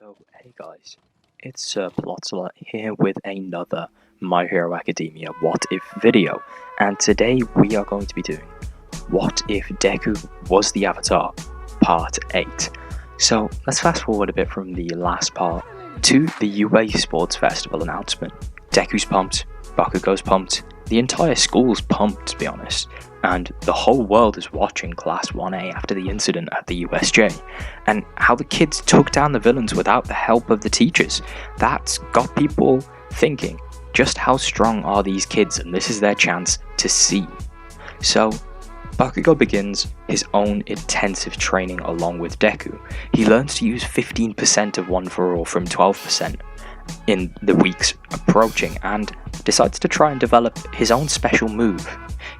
So, hey guys, it's Plotslot here with another My Hero Academia What If video, and today we are going to be doing What If Deku Was the Avatar, Part 8. So, let's fast forward a bit from the last part to the UA Sports Festival announcement. Deku's pumped, Bakugou's pumped, the entire school's pumped to be honest, and the whole world is watching Class 1A after the incident at the USJ, and how the kids took down the villains without the help of the teachers. That's got people thinking, just how strong are these kids, and this is their chance to see. So, Bakugou begins his own intensive training along with Deku. He learns to use 15% of One For All from 12% in the weeks approaching, and decides to try and develop his own special move.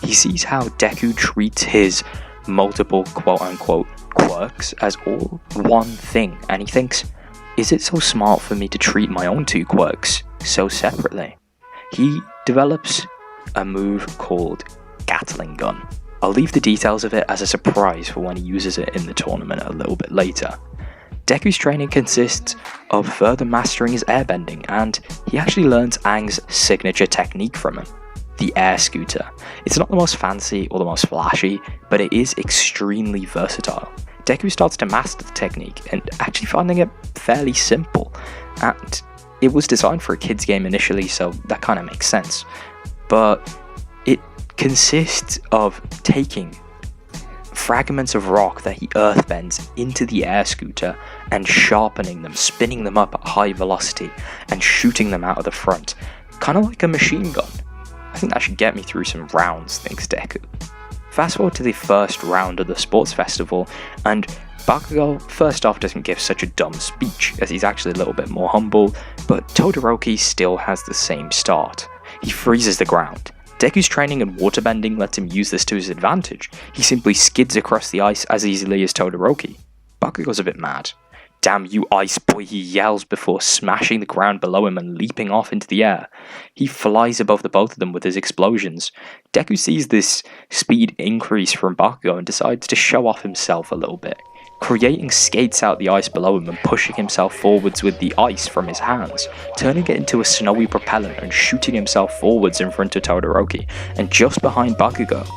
He sees how Deku treats his multiple quote-unquote quirks as all one thing, and he thinks, is it so smart for me to treat my own two quirks so separately? He develops a move called Gatling Gun. I'll leave the details of it as a surprise for when he uses it in the tournament a little bit later. Deku's training consists of further mastering his airbending, and he actually learns Aang's signature technique from him, the air scooter. It's not the most fancy or the most flashy, but it is extremely versatile. Deku starts to master the technique and actually finding it fairly simple, and it was designed for a kids game initially, so that kind of makes sense. But it consists of taking fragments of rock that he earthbends into the air scooter and sharpening them, spinning them up at high velocity and shooting them out of the front, kind of like a machine gun. I think that should get me through some rounds, thinks Deku. Fast forward to the first round of the sports festival, and Bakugou first off doesn't give such a dumb speech, as he's actually a little bit more humble, but Todoroki still has the same start. He freezes the ground. Deku's training in waterbending lets him use this to his advantage. He simply skids across the ice as easily as Todoroki. Bakugou's a bit mad. Damn you ice boy, he yells before smashing the ground below him and leaping off into the air. He flies above the both of them with his explosions. Deku sees this speed increase from Bakugou and decides to show off himself a little bit, creating skates out the ice below him and pushing himself forwards with the ice from his hands, turning it into a snowy propellant and shooting himself forwards in front of Todoroki and just behind Bakugou.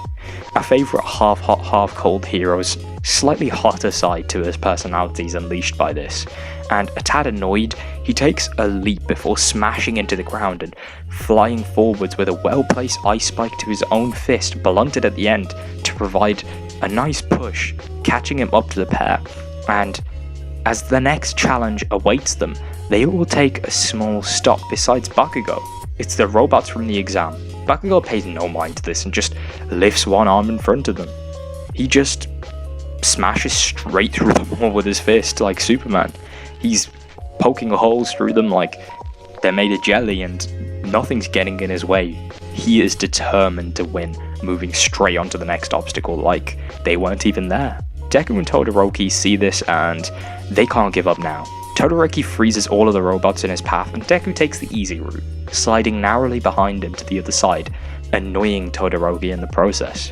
Our favourite half-hot, half-cold hero's slightly hotter side to his personality is unleashed by this, and a tad annoyed, he takes a leap before smashing into the ground and flying forwards with a well-placed ice spike to his own fist blunted at the end to provide a nice push, catching him up to the pair. And as the next challenge awaits them, they all take a small stop besides Bakugou. It's the robots from the exam. Bakugou pays no mind to this and just lifts one arm in front of them. He just smashes straight through the wall with his fist like Superman. He's poking holes through them like they're made of jelly and nothing's getting in his way. He is determined to win, moving straight onto the next obstacle like they weren't even there. Deku and Todoroki see this and they can't give up now. Todoroki freezes all of the robots in his path and Deku takes the easy route, sliding narrowly behind him to the other side, annoying Todoroki in the process.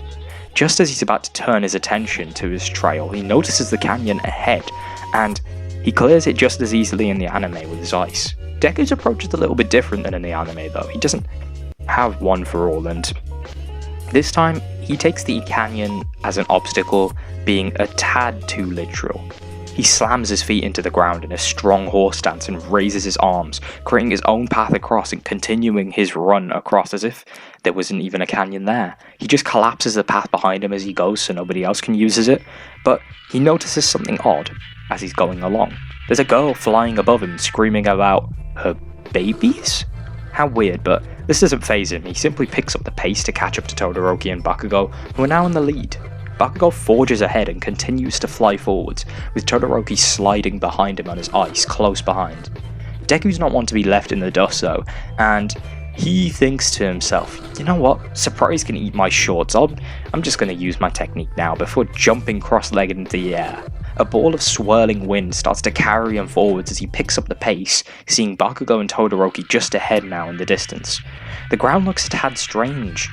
Just as he's about to turn his attention to his trail, he notices the canyon ahead, and he clears it just as easily in the anime with his ice. Deku's approach is a little bit different than in the anime though. He doesn't have One For All, and this time he takes the canyon as an obstacle, being a tad too literal. He slams his feet into the ground in a strong horse stance and raises his arms, creating his own path across and continuing his run across as if there wasn't even a canyon there. He just collapses the path behind him as he goes so nobody else can use it, but he notices something odd as he's going along. There's a girl flying above him screaming about her babies? How weird, but this doesn't faze him. He simply picks up the pace to catch up to Todoroki and Bakugou, who are now in the lead. Bakugou forges ahead and continues to fly forwards, with Todoroki sliding behind him on his ice close behind. Deku's not one to be left in the dust though, and he thinks to himself, you know what, Surprise can eat my shorts, I'm just going to use my technique now before jumping cross-legged into the air. A ball of swirling wind starts to carry him forwards as he picks up the pace, seeing Bakugou and Todoroki just ahead now in the distance. The ground looks a tad strange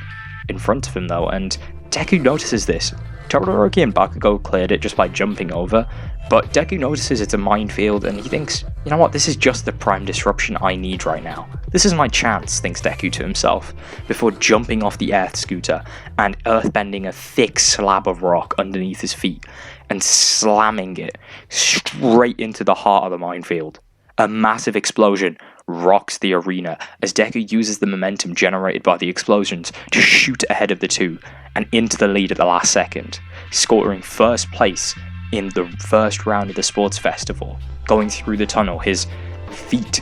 in front of him though, and Deku notices this. Todoroki and Bakugou cleared it just by jumping over, but Deku notices it's a minefield and he thinks, you know what, this is just the prime disruption I need right now. This is my chance, thinks Deku to himself, before jumping off the earth scooter and earthbending a thick slab of rock underneath his feet and slamming it straight into the heart of the minefield. A massive explosion rocks the arena as Deku uses the momentum generated by the explosions to shoot ahead of the two and into the lead at the last second, scoring first place in the first round of the sports festival. Going through the tunnel, his feet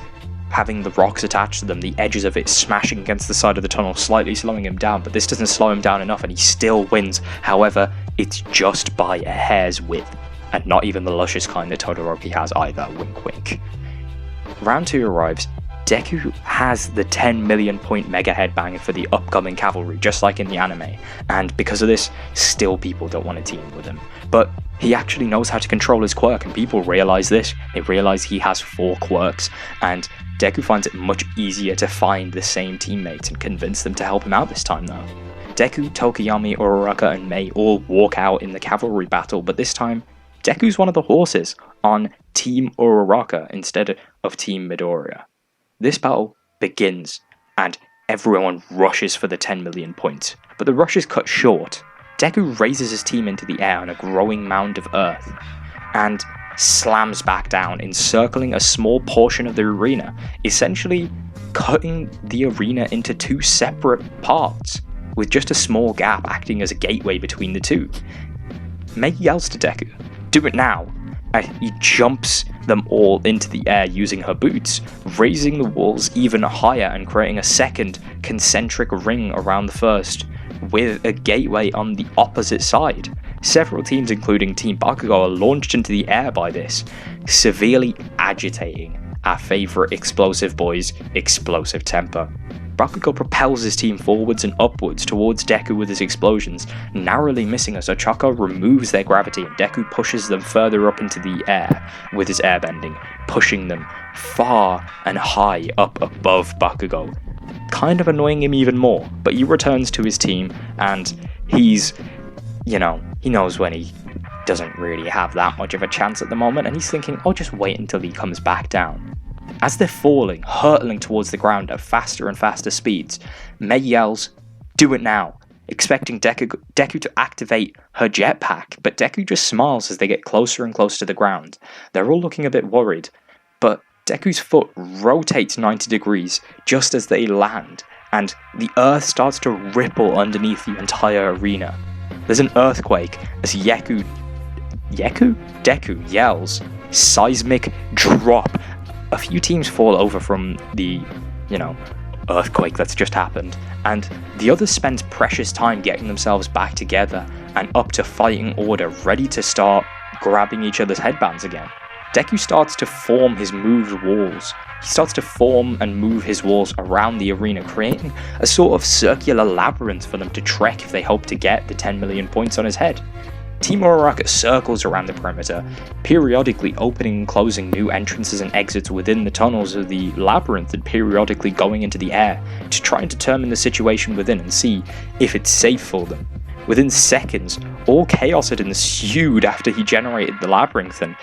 having the rocks attached to them, the edges of it smashing against the side of the tunnel, slightly slowing him down, but this doesn't slow him down enough and he still wins. However, it's just by a hair's width, and not even the luscious kind that Todoroki has either, wink wink. Round 2 arrives. Deku has the 10 million point mega headbang for the upcoming Cavalry, just like in the anime, and because of this, still people don't want to team with him. But he actually knows how to control his quirk, and people realize this. They realize he has 4 quirks, and Deku finds it much easier to find the same teammates and convince them to help him out this time though. Deku, Tokoyami, Uraraka, and Mei all walk out in the Cavalry battle, but this time, Deku's one of the horses on Team Uraraka instead of Team Midoriya. This battle begins, and everyone rushes for the 10 million points, but the rush is cut short. Deku raises his team into the air on a growing mound of earth, and slams back down, encircling a small portion of the arena, essentially cutting the arena into 2 separate parts, with just a small gap acting as a gateway between the two. Mei yells to Deku, "Do it now!" And he jumps them all into the air using her boots, raising the walls even higher and creating a second concentric ring around the first, with a gateway on the opposite side. Several teams, including Team Bakugou, are launched into the air by this, severely agitating our favourite explosive boy's explosive temper. Bakugou propels his team forwards and upwards towards Deku with his explosions, narrowly missing as Ochako removes their gravity and Deku pushes them further up into the air with his airbending, pushing them far and high up above Bakugou, kind of annoying him even more, but he returns to his team and he's, he knows when he doesn't really have that much of a chance at the moment, and he's thinking, I'll just wait until he comes back down. As they're falling, hurtling towards the ground at faster and faster speeds, Mei yells, "Do it now," expecting Deku to activate her jetpack, but Deku just smiles as they get closer and closer to the ground. They're all looking a bit worried, but Deku's foot rotates 90 degrees just as they land, and the earth starts to ripple underneath the entire arena. There's an earthquake as Deku yells, "Seismic drop." A few teams fall over from the, earthquake that's just happened, and the others spend precious time getting themselves back together and up to fighting order, ready to start grabbing each other's headbands again. Deku starts to form his moved walls. He starts to form and move his walls around the arena, creating a sort of circular labyrinth for them to trek if they hope to get the 10 million points on his head. Team Uraraka circles around the perimeter, periodically opening and closing new entrances and exits within the tunnels of the labyrinth and periodically going into the air to try and determine the situation within and see if it's safe for them. Within seconds, all chaos had ensued after he generated the labyrinth, and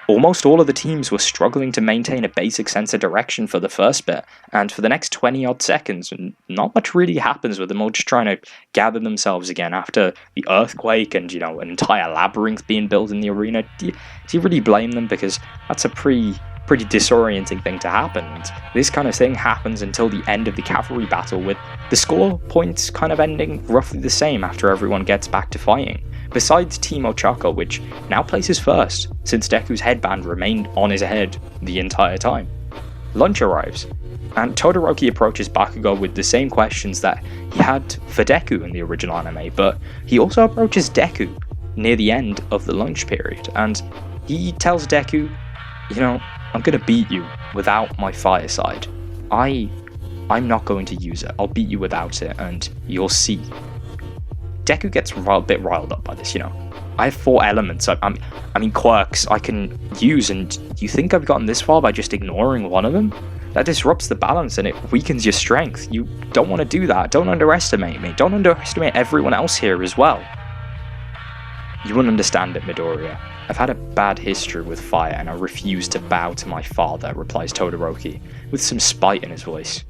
almost all of the teams were struggling to maintain a basic sense of direction for the first bit, and for the next 20 odd seconds, not much really happens with them all just trying to gather themselves again after the earthquake and, an entire labyrinth being built in the arena. Do you really blame them? Because that's a pretty disorienting thing to happen, and this kind of thing happens until the end of the Cavalry battle, with the score points kind of ending roughly the same after everyone gets back to fighting. Besides Team Ochako, which now places first, since Deku's headband remained on his head the entire time. Lunch arrives, and Todoroki approaches Bakugou with the same questions that he had for Deku in the original anime, but he also approaches Deku near the end of the lunch period, and he tells Deku, I'm gonna beat you without my fire side. I'm not going to use it. I'll beat you without it, and you'll see. Deku gets a bit riled up by this, I have 4 elements, quirks I can use, and you think I've gotten this far by just ignoring one of them? That disrupts the balance and it weakens your strength. You don't want to do that. Don't underestimate me. Don't underestimate everyone else here as well. You wouldn't understand it, Midoriya. I've had a bad history with fire and I refuse to bow to my father, replies Todoroki, with some spite in his voice.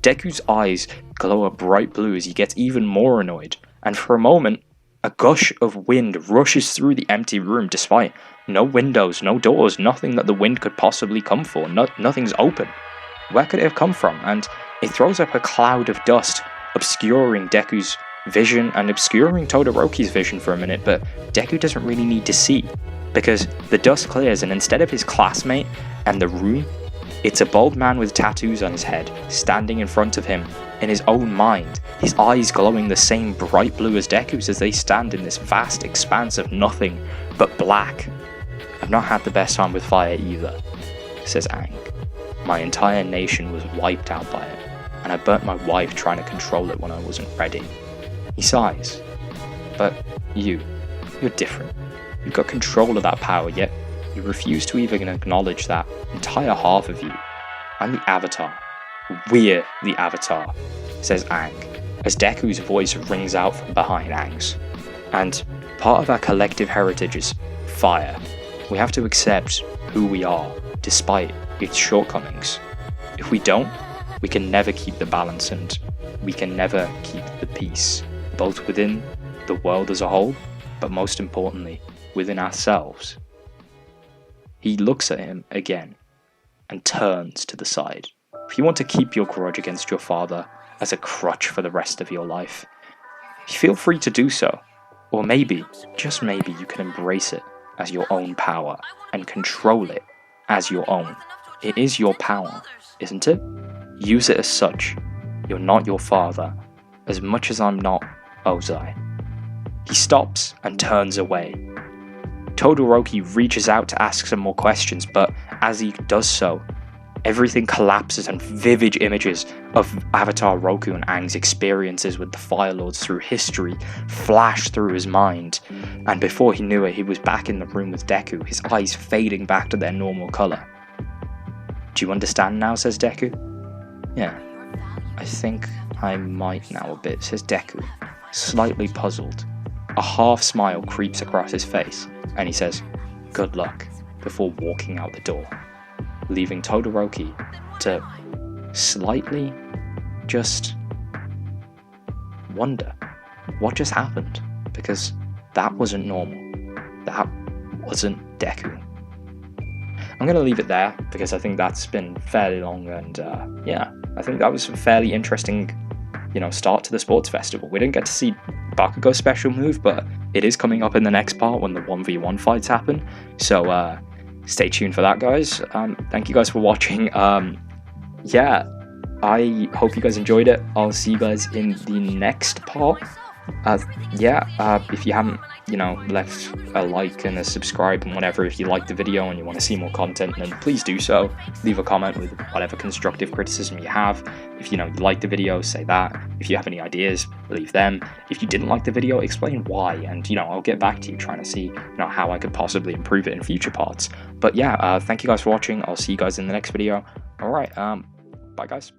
Deku's eyes glow a bright blue as he gets even more annoyed, and for a moment, a gush of wind rushes through the empty room despite no windows, no doors, nothing that the wind could possibly come for, nothing's open. Where could it have come from? And it throws up a cloud of dust, obscuring Deku's vision and obscuring Todoroki's vision for a minute, but Deku doesn't really need to see, because the dust clears and instead of his classmate and the room, it's a bald man with tattoos on his head, standing in front of him, in his own mind, his eyes glowing the same bright blue as Deku's as they stand in this vast expanse of nothing but black. I've not had the best time with fire either, says Aang. My entire nation was wiped out by it, and I burnt my wife trying to control it when I wasn't ready. He sighs. But you're different. You've got control of that power, yet you refuse to even acknowledge that entire half of you. I'm the Avatar. We're the Avatar, says Aang, as Deku's voice rings out from behind Aang's. And part of our collective heritage is fire. We have to accept who we are, despite its shortcomings. If we don't, we can never keep the balance and we can never keep the peace, both within the world as a whole, but most importantly, within ourselves. He looks at him again and turns to the side. If you want to keep your grudge against your father as a crutch for the rest of your life, feel free to do so. Or maybe, just maybe, you can embrace it as your own power and control it as your own. It is your power, isn't it? Use it as such. You're not your father, as much as I'm not Ozai. He stops and turns away. Todoroki reaches out to ask some more questions, but as he does so, everything collapses and vivid images of Avatar Roku and Aang's experiences with the Fire Lords through history flash through his mind, and before he knew it, he was back in the room with Deku, his eyes fading back to their normal colour. Do you understand now, says Deku. Yeah, I think I might now a bit, says Deku, slightly puzzled. A half smile creeps across his face, and he says, good luck, before walking out the door, leaving Todoroki to slightly just wonder what just happened, because that wasn't normal. That wasn't Deku. I'm going to leave it there because I think that's been fairly long, and yeah, I think that was a fairly interesting, start to the sports festival. We didn't get to see Bakugou's special move, but it is coming up in the next part when the 1v1 fights happen. So stay tuned for that, guys. Thank you guys for watching. Yeah, I hope you guys enjoyed it. I'll see you guys in the next part. If you haven't, left a like and a subscribe and whatever, if you like the video and you want to see more content, then please do so. Leave a comment with whatever constructive criticism you have. If you like the video, say that. If you have any ideas, leave them. If you didn't like the video, explain why, and I'll get back to you trying to see how I could possibly improve it in future parts. But yeah, thank you guys for watching. I'll see you guys in the next video. All right, bye guys.